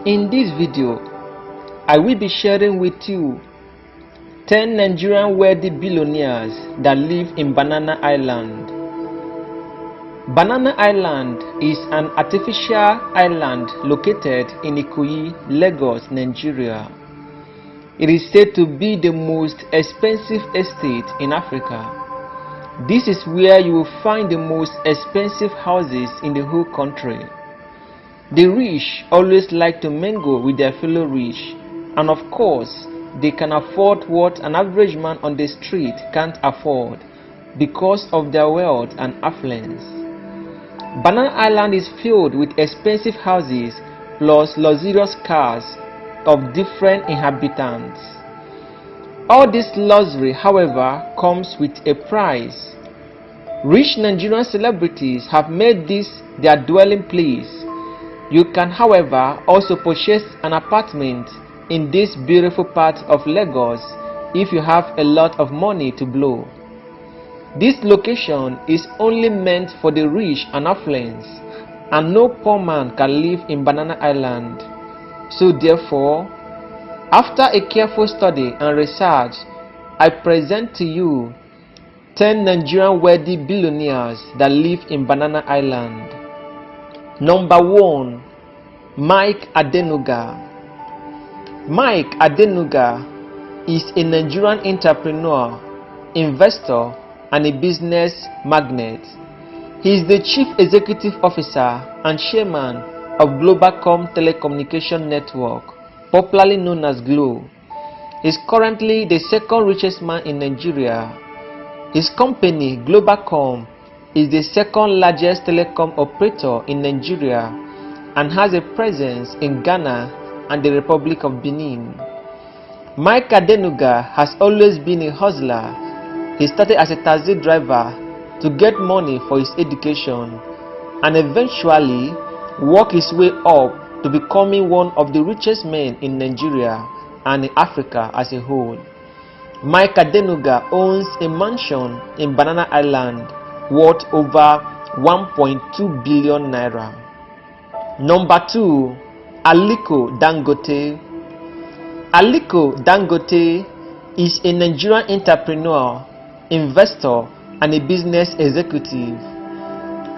In this video, I will be sharing with you 10 Nigerian wealthy billionaires that live in Banana Island. Banana Island is an artificial island located in Ikeji, Lagos, Nigeria. It is said to be the most expensive estate in Africa. This is where you will find the most expensive houses in the whole country. The rich always like to mingle with their fellow rich, and of course, they can afford what an average man on the street can't afford because of their wealth and affluence. Banana Island is filled with expensive houses plus luxurious cars of different inhabitants. All this luxury, however, comes with a price. Rich Nigerian celebrities have made this their dwelling place. You can, however, also purchase an apartment in this beautiful part of Lagos if you have a lot of money to blow. This location is only meant for the rich and affluent, and no poor man can live in Banana Island. So therefore, after a careful study and research, I present to you 10 Nigerian wealthy billionaires that live in Banana Island. Number 1. Mike Adenuga. Mike Adenuga is a Nigerian entrepreneur, investor, and a business magnate. He is the Chief Executive Officer and Chairman of Globacom Telecommunication Network, popularly known as Glo. He is currently the second richest man in Nigeria. His company, Globacom, is the second largest telecom operator in Nigeria and has a presence in Ghana and the Republic of Benin. Mike Adenuga has always been a hustler. He started as a taxi driver to get money for his education and eventually worked his way up to becoming one of the richest men in Nigeria and in Africa as a whole. Mike Adenuga owns a mansion in Banana Island worth over 1.2 billion naira. Number 2. Aliko Dangote. Aliko Dangote is a Nigerian entrepreneur, investor, and a business executive.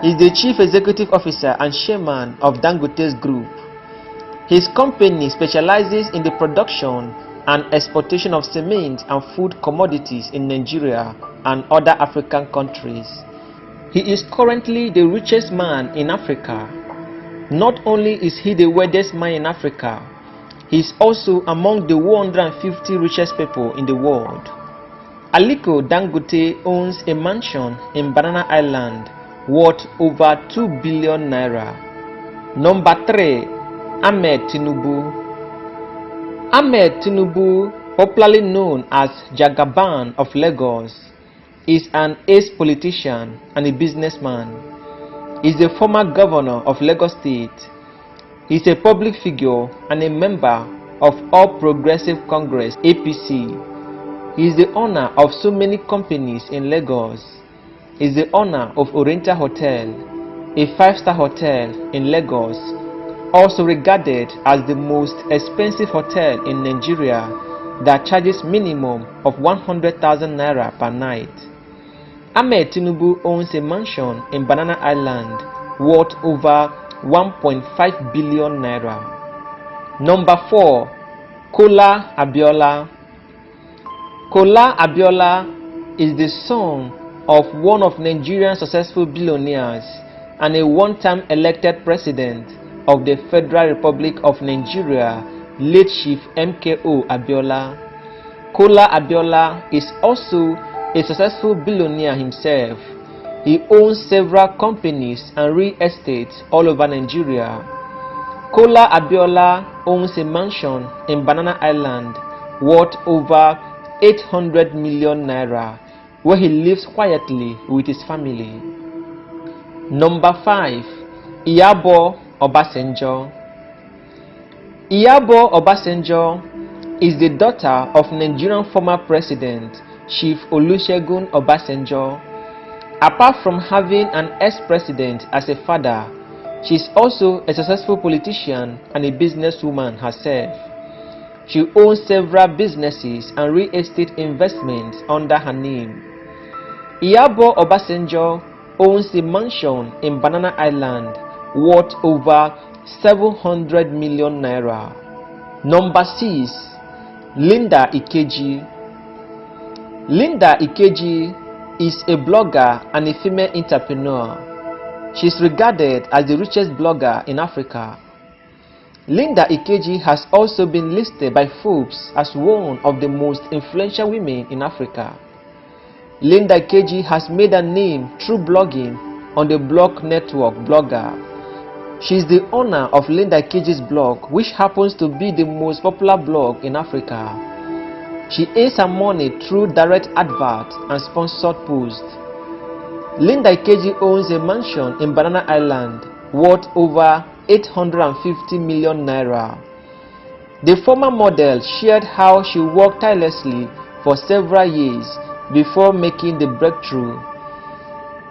He is the Chief Executive Officer and Chairman of Dangote's Group. His company specializes in the production and exportation of cement and food commodities in Nigeria and other African countries. He is currently the richest man in Africa. Not only is he the wealthiest man in Africa, he is also among the 150 richest people in the world. Aliko Dangote owns a mansion in Banana Island worth over 2 billion naira. Number 3. Ahmed Tinubu. Ahmed Tinubu, popularly known as Jagaban of Lagos, is an ex-politician and a businessman. He is the former governor of Lagos State. He is a public figure and a member of All Progressive Congress (APC). He is the owner of so many companies in Lagos. He is the owner of Oriental Hotel, a 5-star hotel in Lagos, also regarded as the most expensive hotel in Nigeria that charges minimum of 100,000 naira per night. Ahmed Tinubu owns a mansion in Banana Island worth over 1.5 billion naira. Number 4. Kola Abiola. Kola Abiola is the son of one of Nigeria's successful billionaires and a one-time elected president of the Federal Republic of Nigeria, late Chief MKO Abiola. Kola Abiola is also a successful billionaire himself. He owns several companies and real estates all over Nigeria. Kola Abiola owns a mansion in Banana Island worth over 800 million naira, where he lives quietly with his family. Number 5. Iyabo Obasanjo. Iyabo Obasanjo is the daughter of Nigerian former President Chief Olusegun Obasanjo. Apart from having an ex-president as a father, She is also a successful politician and a businesswoman herself. She owns several businesses and real estate investments under her name. Iyabo Obasanjo owns a mansion in Banana Island worth over 700 million naira. Number 6. Linda Ikeji. Linda Ikeji is a blogger and a female entrepreneur. She is regarded as the richest blogger in Africa. Linda Ikeji has also been listed by Forbes as one of the most influential women in Africa. Linda Ikeji has made a name through blogging on the blog network Blogger. She is the owner of Linda Ikeji's blog, which happens to be the most popular blog in Africa. She earns her money through direct adverts and sponsored posts. Linda Ikeji owns a mansion in Banana Island worth over 850 million naira. The former model shared how she worked tirelessly for several years before making the breakthrough.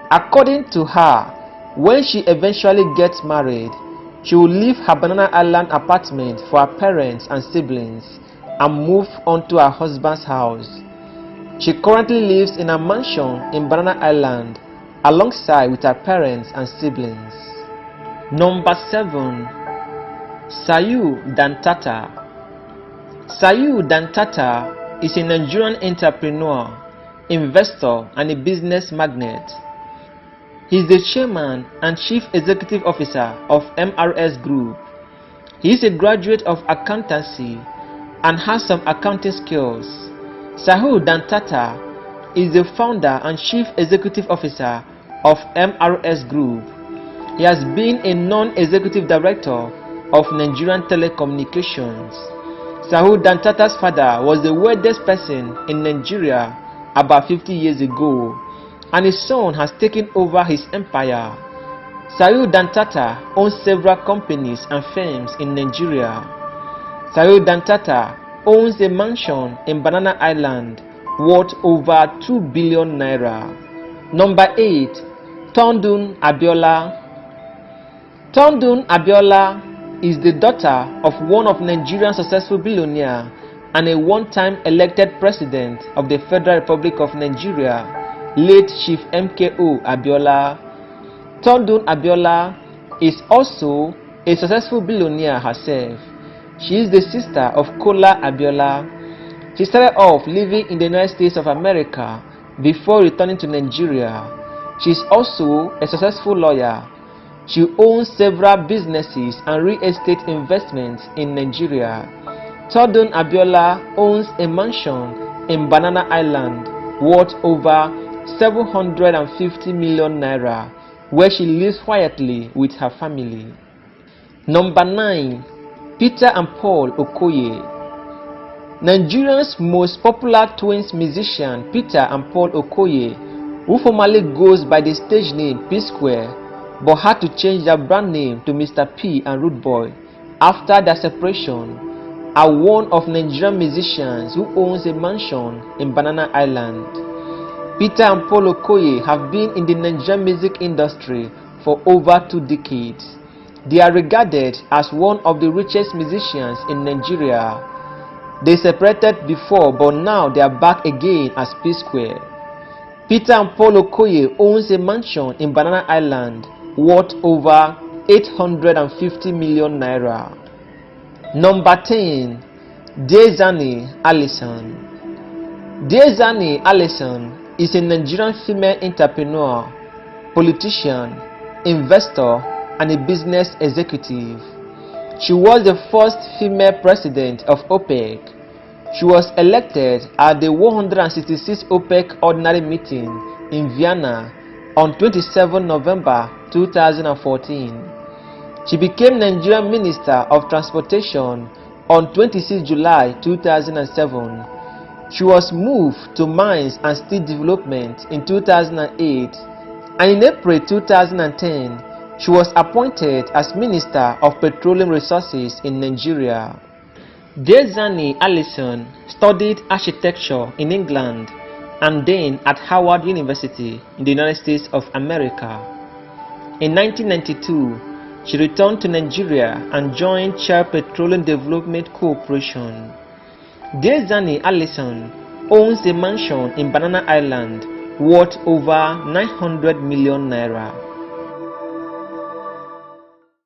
According to her, when she eventually gets married, she will leave her Banana Island apartment for her parents and siblings and move onto her husband's house. She currently lives in a mansion in Banana Island alongside with her parents and siblings. Number 7. Sayudan Tata. Sayudan Tata is a Nigerian entrepreneur, investor and a business magnate. He is the chairman and chief executive officer of MRS Group. He is a graduate of accountancy and has some accounting skills. Sayudan Tata is the founder and chief executive officer of MRS Group. He has been a non-executive director of Nigerian Telecommunications. Sayudan Tata's father was the wealthiest person in Nigeria about 50 years ago, and his son has taken over his empire. Sayudan Tata owns several companies and firms in Nigeria. Sayudan Tata owns a mansion in Banana Island worth over 2 billion naira. Number 8. Tandon Abiola. Tandon Abiola is the daughter of one of Nigeria's successful billionaires and a one-time elected president of the Federal Republic of Nigeria, late Chief MKO Abiola. Tandon Abiola is also a successful billionaire herself. She is the sister of Kola Abiola. She started off living in the United States of America before returning to Nigeria. She is also a successful lawyer. She owns several businesses and real estate investments in Nigeria. Tandon Abiola owns a mansion in Banana Island worth over 750 million naira, where she lives quietly with her family. Number 9. Peter and Paul Okoye. Nigeria's most popular twins musician Peter and Paul Okoye, who formerly goes by the stage name P Square, but had to change their brand name to Mr. P and Rude Boy after their separation, are one of Nigerian musicians who owns a mansion in Banana Island. Peter and Paul Okoye have been in the Nigerian music industry for over 2 decades. They are regarded as one of the richest musicians in Nigeria. They separated before, but now they are back again as P Square. Peter and Paul Okoye owns a mansion in Banana Island worth over 850 million naira. Number 10. Diezani Alison. Diezani Alison is a Nigerian female entrepreneur, politician, investor, and a business executive. She was the first female president of OPEC. She was elected at the 166th OPEC ordinary meeting in Vienna on 27 November 2014. She became Nigerian Minister of Transportation on 26 July 2007. She was moved to Mines and Steel Development in 2008, and in April 2010, she was appointed as Minister of Petroleum Resources in Nigeria. Diezani Alison studied architecture in England and then at Howard University in the United States of America. In 1992, She returned to Nigeria and joined Chad Petroleum Development Corporation. Dear Zani, Alison owns a mansion in Banana Island worth over 900 million naira.